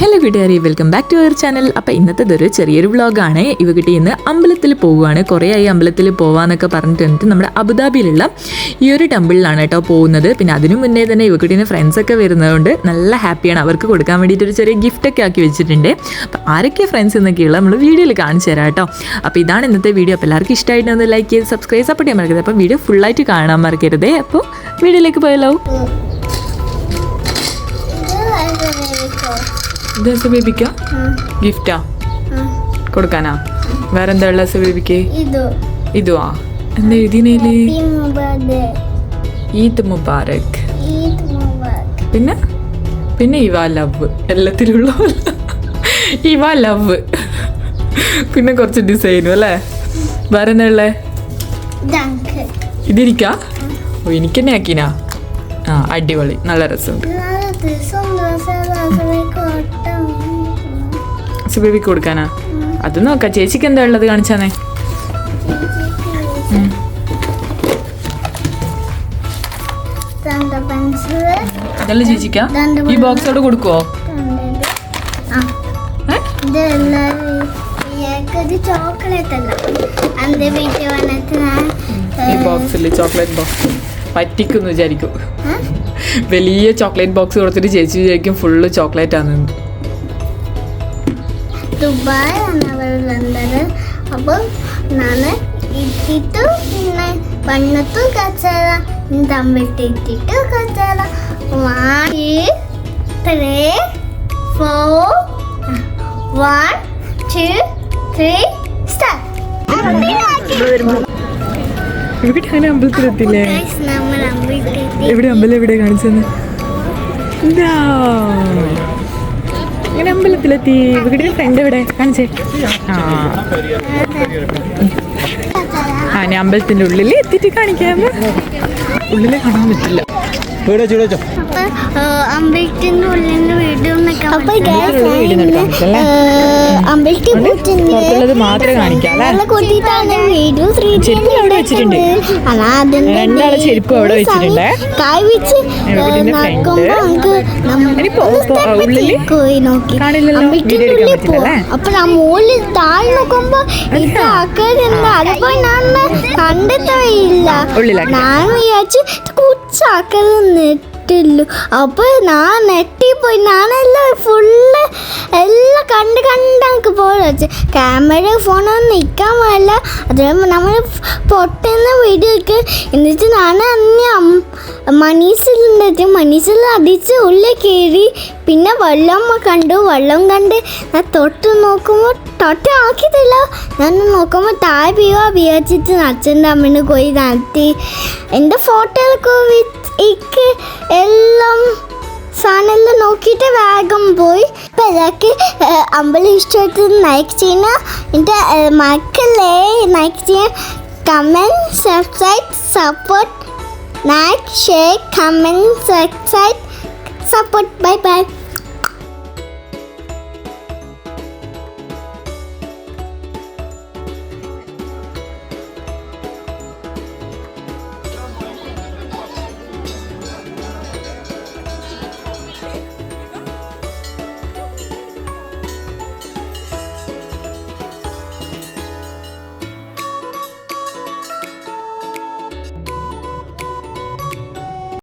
Hello കൂട്ടുകാരെ, welcome back to our channel. അപ്പോൾ ഇന്നത്തേതൊരു ചെറിയൊരു വ്ളോഗാണ്. ഇവകിട്ട് ഇന്ന് അമ്പലത്തിൽ പോവുകയാണ്. കുറേ ആയി അമ്പലത്തിൽ പോകാമെന്നൊക്കെ പറഞ്ഞിട്ട് നമ്മുടെ അബുദാബിയിലുള്ള ഈ ഒരു ടെമ്പിളിലാണ് കേട്ടോ പോകുന്നത്. പിന്നെ അതിനു മുന്നേ തന്നെ ഇവകിട്ടിന് ഫ്രണ്ട്സൊക്കെ വരുന്നതുകൊണ്ട് നല്ല ഹാപ്പിയാണ്. അവർക്ക് കൊടുക്കാൻ വേണ്ടിയിട്ട് ഒരു ചെറിയ ഗിഫ്റ്റൊക്കെ ആക്കി വെച്ചിട്ടുണ്ട്. അപ്പോൾ ആരൊക്കെ ഫ്രണ്ട്സ് എന്നൊക്കെയുള്ള നമ്മൾ വീഡിയോയിൽ കാണിച്ചു തരാം കേട്ടോ. അപ്പോൾ ഇതാണ് ഇന്നത്തെ വീഡിയോ. അപ്പോൾ എല്ലാവർക്കും ഇഷ്ടമായിട്ട് ഒന്ന് ലൈക്ക് ചെയ്ത് സബ്സ്ക്രൈബ് സപ്പോർട്ട് ചെയ്യാൻ മറക്കരുത്. അപ്പോൾ വീഡിയോ ഫുള്ളായിട്ട് കാണാൻ മറക്കരുതേ. അപ്പോൾ വീഡിയോയിലേക്ക് പോയല്ലോ. ഇത് ബേബിക്കാ ഗിഫ്റ്റാ കൊടുക്കാനാ? വേറെന്താ ഉള്ള ബേബിക്ക്? ഇതുവാ? എന്താ എഴുതിനേല്? ഈദ് മുബാറക്. പിന്നെ പിന്നെ ഇവ ലവ്, എല്ലാത്തിലുള്ള ഇവ ലവ്. പിന്നെ കുറച്ച് ഡിസൈനും അല്ലേ? വേറെന്താ ഉള്ളേ? ഇതിരിക്കാ? ഓ, എനിക്കെന്നെ ആക്കിനാ? ആ, അടിപൊളി, നല്ല രസമുണ്ട്. സുബേബിക്ക് കൊടുക്കാനാ? അത് നോക്കാം. ചേച്ചിക്ക് എന്താ ഉള്ളത് കാണിച്ചാന്നേ. ഇതല്ല ചേച്ചിക്കാ? ഈ ബോക്സോട് കൊടുക്കുവോ? ഈ ബോക്സിൽ ചോക്ലേറ്റ് ബോക്സ് പറ്റിക്കുന്നു വിചാരിക്കും. വലിയ ചോക്ലേറ്റ് ബോക്സ് കൊടുത്തിട്ട് ചേച്ചി വിചാരിക്കും ഫുള്ള് ചോക്ലേറ്റ് ആണ്. ദുബായ് ആണ്. അപ്പോൾ ഞാൻ ഇട്ടിട്ട് പിന്നെ പണ്ണത്തും കച്ചറ തമ്മിട്ടിട്ടിട്ട് കച്ചറ 1 2 4 1 2 3 സ്റ്റാർട്ട്. ഇവിടെ അങ്ങനെ അമ്പലത്തിലെത്തില്ലേ? എവിടെ അമ്പലം? എവിടെ കാണിച്ചെന്ന്? ഇങ്ങനെ അമ്പലത്തിലെത്തി. ഇവിടെ ഫ്രണ്ട് എവിടെ കാണിച്ചേ? ആ ഞാൻ അമ്പലത്തിന്റെ ഉള്ളിൽ എത്തിയിട്ട് കാണിക്കാം. ഉള്ളിൽ കാണാൻ പറ്റില്ല. അമ്പലത്തിന്റെ ഉള്ളിൽ വീഡിയോ മാത്രമേ കാണിക്കാം. ചെരുപ്പ് അവിടെ വെച്ചിട്ടുണ്ട്. രണ്ടാളെ ചെരുപ്പ് അവിടെ വെച്ചിട്ടുണ്ട്. ഉള്ളില് കാണില്ലല്ലോ. വീഡിയോ എടുക്കാൻ പറ്റില്ലല്ലേ? അപ്പൊ മോളിൽ താഴെ നോക്കുമ്പോ ഇത് ആക്കാരുണ്ട്. അതിപ്പോ ഞാൻ കണ്ടെത്തില്ല. ഞാൻ വിചാരിച്ചു കൊച്ചാക്കല് നെറ്റില്ലു. അപ്പൊ ഞാൻ നെറ്റിപ്പോയി. ഞാനെല്ലാം ഫുള്ള് എല്ലാം കണ്ട് എനിക്ക് പോലെ വെച്ച് ക്യാമറ ഫോണൊന്നും നിൽക്കാൻ പാടില്ല. അതുകൊണ്ട് നമ്മൾ പൊട്ടുന്ന വീഡിയോ ഒക്കെ. എന്നിട്ട് ഞാൻ അന്ന് മനീസിലുണ്ട്. മനീസിൽ അടിച്ച് ഉള്ളിൽ കയറി. പിന്നെ വെള്ളം കണ്ടു. വെള്ളം കണ്ട് ഞാൻ തൊട്ട് നോക്കുമ്പോൾ തൊട്ട് ആക്കിയതില്ല. ഞാൻ നോക്കുമ്പോൾ താഴെ വിചാരിച്ചിട്ട് അച്ഛൻ്റെ അമ്മേനെ പോയി നടത്തി. എൻ്റെ ഫോട്ടോകളൊക്കെ എല്ലാം സാധനം നോക്കിയിട്ട് വേഗം പോയി. അപ്പം ഇതൊക്കെ അമ്പലം ഇഷ്ടമായിട്ട് ലൈക്ക് ചെയ്യണം. എൻ്റെ മക്കളെ ലൈക്ക് ചെയ്യാൻ, comment, subscribe, support, like, share, comment, subscribe, support. Bye bye.